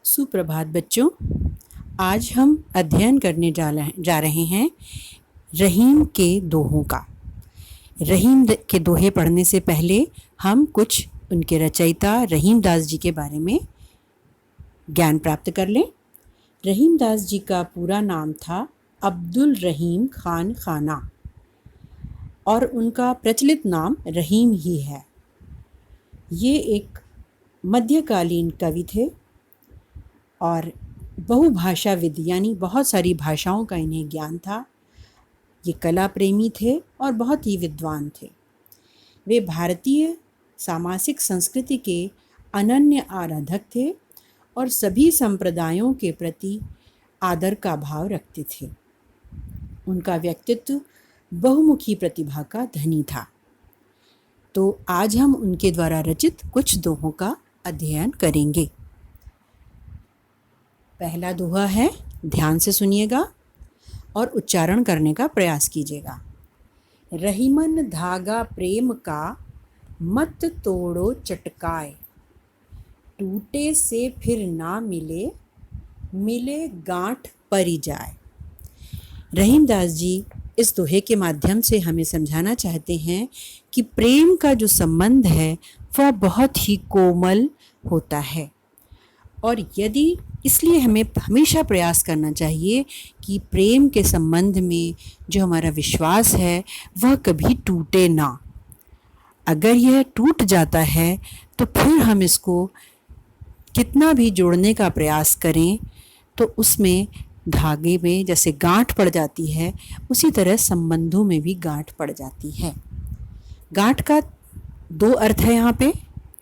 सुप्रभात बच्चों। आज हम अध्ययन करने जा रहे हैं रहीम के दोहों का। रहीम के दोहे पढ़ने से पहले हम कुछ उनके रचयिता रहीम दास जी के बारे में ज्ञान प्राप्त कर लें। रहीम दास जी का पूरा नाम था अब्दुल रहीम खान खाना और उनका प्रचलित नाम रहीम ही है। ये एक मध्यकालीन कवि थे और बहुभाषाविद यानी बहुत सारी भाषाओं का इन्हें ज्ञान था। ये कला प्रेमी थे और बहुत ही विद्वान थे। वे भारतीय सामाजिक संस्कृति के अनन्य आराधक थे और सभी संप्रदायों के प्रति आदर का भाव रखते थे। उनका व्यक्तित्व बहुमुखी प्रतिभा का धनी था। तो आज हम उनके द्वारा रचित कुछ दोहों का अध्ययन करेंगे। पहला दोहा है, ध्यान से सुनिएगा और उच्चारण करने का प्रयास कीजिएगा। रहीमन धागा प्रेम का मत तोड़ो चटकाए, टूटे से फिर ना मिले, मिले गांठ परी जाए। रहीम दास जी इस दोहे के माध्यम से हमें समझाना चाहते हैं कि प्रेम का जो संबंध है वह बहुत ही कोमल होता है और यदि इसलिए हमें हमेशा प्रयास करना चाहिए कि प्रेम के संबंध में जो हमारा विश्वास है वह कभी टूटे ना। अगर यह टूट जाता है तो फिर हम इसको कितना भी जोड़ने का प्रयास करें तो उसमें धागे में जैसे गांठ पड़ जाती है उसी तरह संबंधों में भी गांठ पड़ जाती है। गांठ का दो अर्थ है यहाँ पे।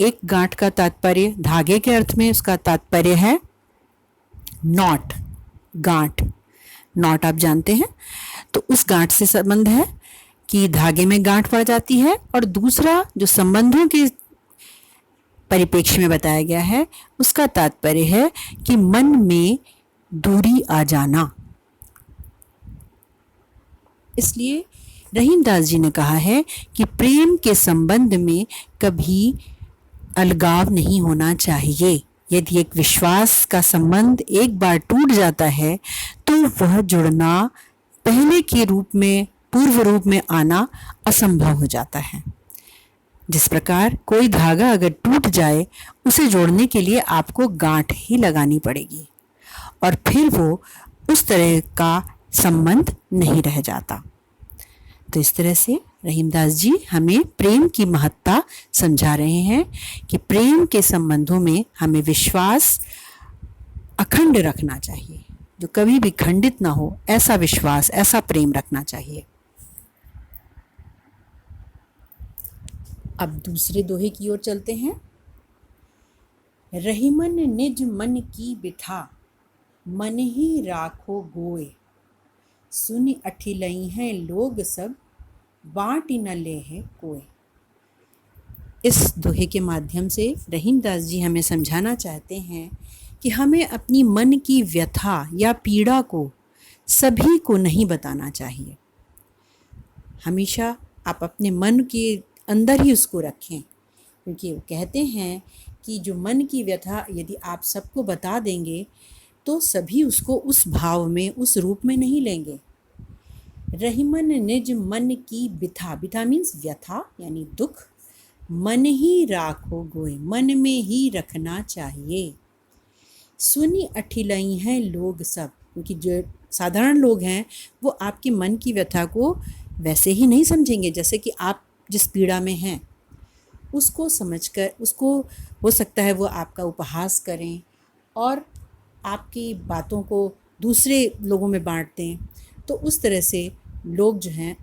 एक गांठ का तात्पर्य धागे के अर्थ में उसका तात्पर्य है नॉट, गांठ। नॉट आप जानते हैं, तो उस गांठ से संबंध है कि धागे में गांठ पड़ जाती है। और दूसरा जो संबंधों के परिप्रेक्ष्य में बताया गया है उसका तात्पर्य है कि मन में दूरी आ जाना। इसलिए रहीम दास जी ने कहा है कि प्रेम के संबंध में कभी अलगाव नहीं होना चाहिए। यदि एक विश्वास का संबंध एक बार टूट जाता है तो वह जुड़ना पहले के रूप में, पूर्व रूप में आना असंभव हो जाता है। जिस प्रकार कोई धागा अगर टूट जाए उसे जोड़ने के लिए आपको गांठ ही लगानी पड़ेगी और फिर वो उस तरह का संबंध नहीं रह जाता। तो इस तरह से रहीम दास जी हमें प्रेम की महत्ता समझा रहे हैं कि प्रेम के संबंधों में हमें विश्वास अखंड रखना चाहिए, जो कभी भी खंडित ना हो, ऐसा विश्वास, ऐसा प्रेम रखना चाहिए। अब दूसरे दोहे की ओर चलते हैं। रहीमन निज मन की बिथा, मन ही राखो गोए, सुन अठिलई हैं लोग सब, बाँट न ले है कोई। इस दोहे के माध्यम से रहीम दास जी हमें समझाना चाहते हैं कि हमें अपनी मन की व्यथा या पीड़ा को सभी को नहीं बताना चाहिए। हमेशा आप अपने मन के अंदर ही उसको रखें, क्योंकि वो कहते हैं कि जो मन की व्यथा यदि आप सबको बता देंगे तो सभी उसको उस भाव में, उस रूप में नहीं लेंगे। रहीमन निज मन की बिथा, बिथा मीन्स व्यथा यानी दुख, मन ही राखो गोए, मन में ही रखना चाहिए। सुनी अठिलई हैं लोग सब, क्योंकि जो साधारण लोग हैं वो आपके मन की व्यथा को वैसे ही नहीं समझेंगे जैसे कि आप जिस पीड़ा में हैं उसको समझकर, उसको हो सकता है वो आपका उपहास करें और आपकी बातों को दूसरे लोगों में बांट दें। तो उस तरह से लोग जो हैं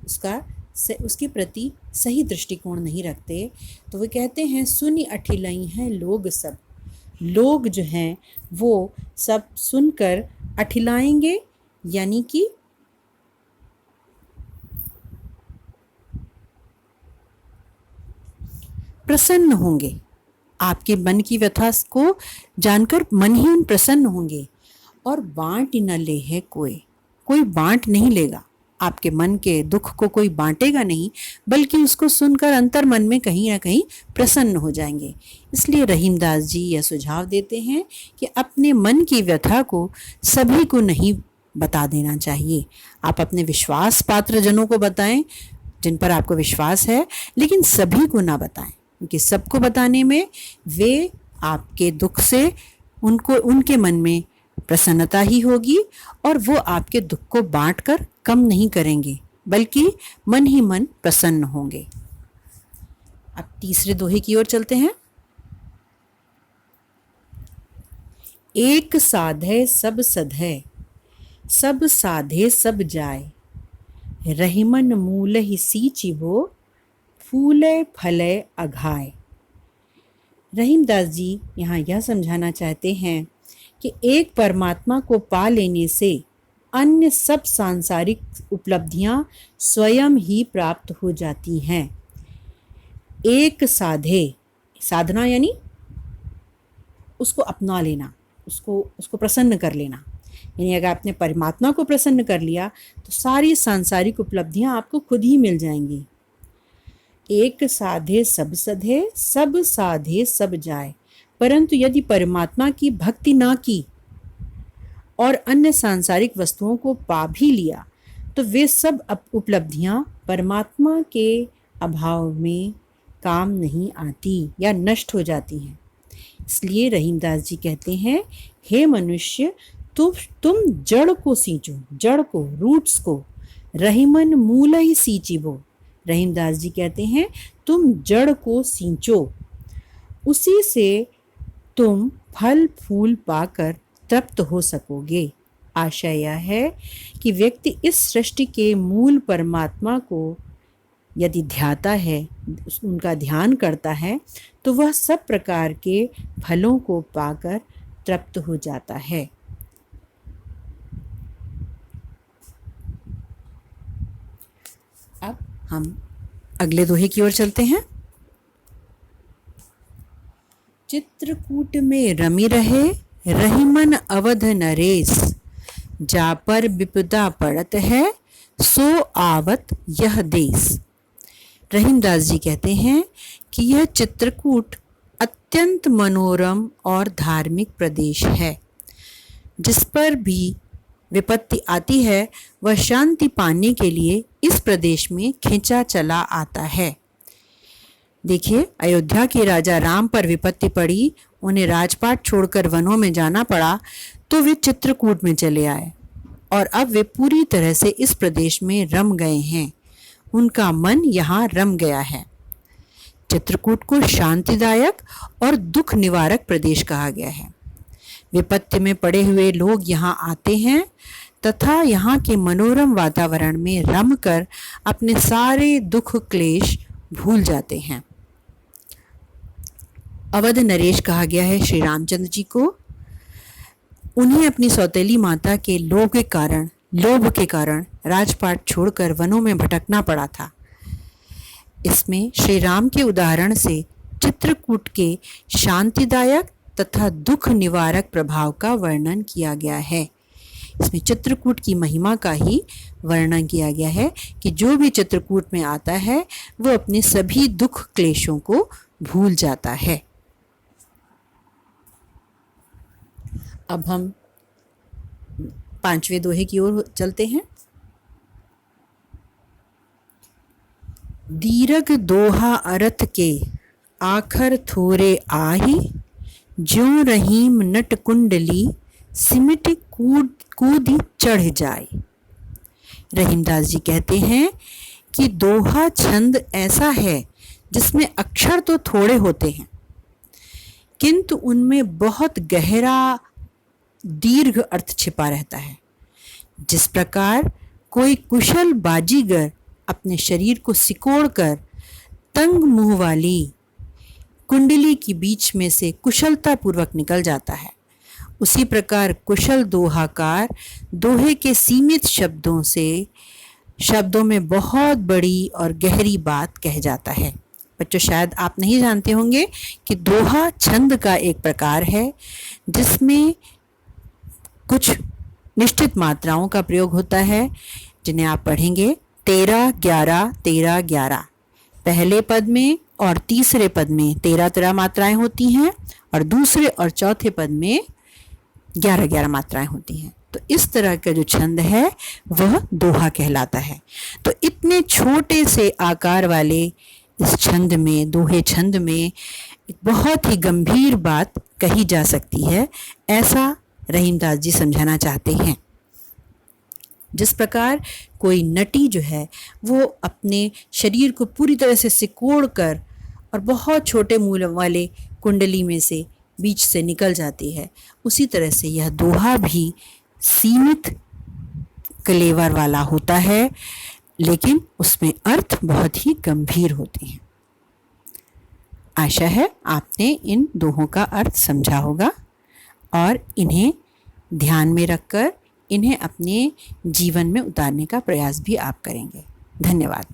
उसके प्रति सही दृष्टिकोण नहीं रखते। तो वो कहते हैं सुनी अठिलई हैं लोग सब, लोग जो हैं वो सब सुनकर अठिलाएंगे यानी कि प्रसन्न होंगे। आपके मन की व्यथा को जानकर मन ही प्रसन्न होंगे। और बाँट न ले है कोई, कोई बाँट नहीं लेगा। आपके मन के दुख को कोई बांटेगा नहीं, बल्कि उसको सुनकर अंतर मन में कहीं ना कहीं प्रसन्न हो जाएंगे। इसलिए रहीमदास जी यह सुझाव देते हैं कि अपने मन की व्यथा को सभी को नहीं बता देना चाहिए। आप अपने विश्वास पात्र जनों को बताएं, जिन पर आपको विश्वास है, लेकिन सभी को ना बताएं, क्योंकि सबको बताने में वे आपके दुख से उनके मन में प्रसन्नता ही होगी और वो आपके दुख को बांटकर कम नहीं करेंगे, बल्कि मन ही मन प्रसन्न होंगे। अब तीसरे दोहे की ओर चलते हैं। एक साधे सब सधे, सब साधे सब जाय, रहीमन मूल ही सींचिबो, फूले फले अघाय। रहीमदास जी यहाँ यह समझाना चाहते हैं कि एक परमात्मा को पा लेने से अन्य सब सांसारिक उपलब्धियां स्वयं ही प्राप्त हो जाती हैं। एक साधे, साधना यानी उसको अपना लेना, उसको प्रसन्न कर लेना। यानी अगर आपने परमात्मा को प्रसन्न कर लिया तो सारी सांसारिक उपलब्धियां आपको खुद ही मिल जाएंगी। एक साधे सब सधे, सब साधे सब जाए। परंतु यदि परमात्मा की भक्ति ना की और अन्य सांसारिक वस्तुओं को पा भी लिया तो वे सब उपलब्धियां परमात्मा के अभाव में काम नहीं आती या नष्ट हो जाती हैं। इसलिए रहीमदास जी कहते हैं, हे मनुष्य, तुम जड़ को सींचो, जड़ को, रूट्स को, रहीमन मूल ही सींचिबो। रहीमदास जी कहते हैं तुम जड़ को सींचो, उसी से तुम फल फूल पाकर तृप्त हो सकोगे। आशय यह है कि व्यक्ति इस सृष्टि के मूल परमात्मा को यदि ध्याता है, उनका ध्यान करता है, तो वह सब प्रकार के फलों को पाकर तृप्त हो जाता है। अब हम अगले दोहे की ओर चलते हैं। चित्रकूट में रमी रहे, रहीमन अवध नरेश, जा पर विपदा पड़त है, सो आवत यह देश। रहीमदास जी कहते हैं कि यह चित्रकूट अत्यंत मनोरम और धार्मिक प्रदेश है। जिस पर भी विपत्ति आती है वह शांति पाने के लिए इस प्रदेश में खिंचा चला आता है। देखिए, अयोध्या के राजा राम पर विपत्ति पड़ी, उन्हें राजपाट छोड़कर वनों में जाना पड़ा, तो वे चित्रकूट में चले आए और अब वे पूरी तरह से इस प्रदेश में रम गए हैं। उनका मन यहाँ रम गया है। चित्रकूट को शांतिदायक और दुख निवारक प्रदेश कहा गया है। विपत्ति में पड़े हुए लोग यहाँ आते हैं तथा यहाँ के मनोरम वातावरण में रमकर अपने सारे दुख क्लेश भूल जाते हैं। अवध नरेश कहा गया है श्री रामचंद्र जी को। उन्हें अपनी सौतेली माता के लोभ के कारण राजपाट छोड़कर वनों में भटकना पड़ा था। इसमें श्री राम के उदाहरण से चित्रकूट के शांतिदायक तथा दुख निवारक प्रभाव का वर्णन किया गया है। इसमें चित्रकूट की महिमा का ही वर्णन किया गया है कि जो भी चित्रकूट में आता है वो अपने सभी दुख क्लेशों को भूल जाता है। अब हम 5वें दोहे की ओर चलते हैं। दीर्घ दोहा अर्थ के आखर थोरे आही, ज्यों रहीम नट कुंडली सिमट कूदी चढ़ जाए। रहीमदास जी कहते हैं कि दोहा छंद ऐसा है जिसमें अक्षर तो थोड़े होते हैं किंतु उनमें बहुत गहरा दीर्घ अर्थ छिपा रहता है। जिस प्रकार कोई कुशल बाजीगर अपने शरीर को सिकोड़कर तंग मुंह वाली कुंडली के बीच में से कुशलता पूर्वक निकल जाता है, उसी प्रकार कुशल दोहाकार दोहे के सीमित शब्दों में बहुत बड़ी और गहरी बात कह जाता है। बच्चों, शायद आप नहीं जानते होंगे कि दोहा छंद का एक प्रकार है जिसमें कुछ निश्चित मात्राओं का प्रयोग होता है जिन्हें आप पढ़ेंगे। 13 11 13 11 पहले पद में और तीसरे पद में 13 13 मात्राएं होती हैं और दूसरे और चौथे पद में 11 11 मात्राएं होती हैं। तो इस तरह का जो छंद है वह दोहा कहलाता है। तो इतने छोटे से आकार वाले इस छंद में, दोहे छंद में एक बहुत ही गंभीर बात कही जा सकती है, ऐसा रहीमदास जी समझाना चाहते हैं। जिस प्रकार कोई नटी जो है वो अपने शरीर को पूरी तरह से सिकोड़ कर और बहुत छोटे मूल वाले कुंडली में से बीच से निकल जाती है, उसी तरह से यह दोहा भी सीमित कलेवर वाला होता है, लेकिन उसमें अर्थ बहुत ही गंभीर होते हैं। आशा है आपने इन दोहों का अर्थ समझा होगा और इन्हें ध्यान में रखकर इन्हें अपने जीवन में उतारने का प्रयास भी आप करेंगे। धन्यवाद।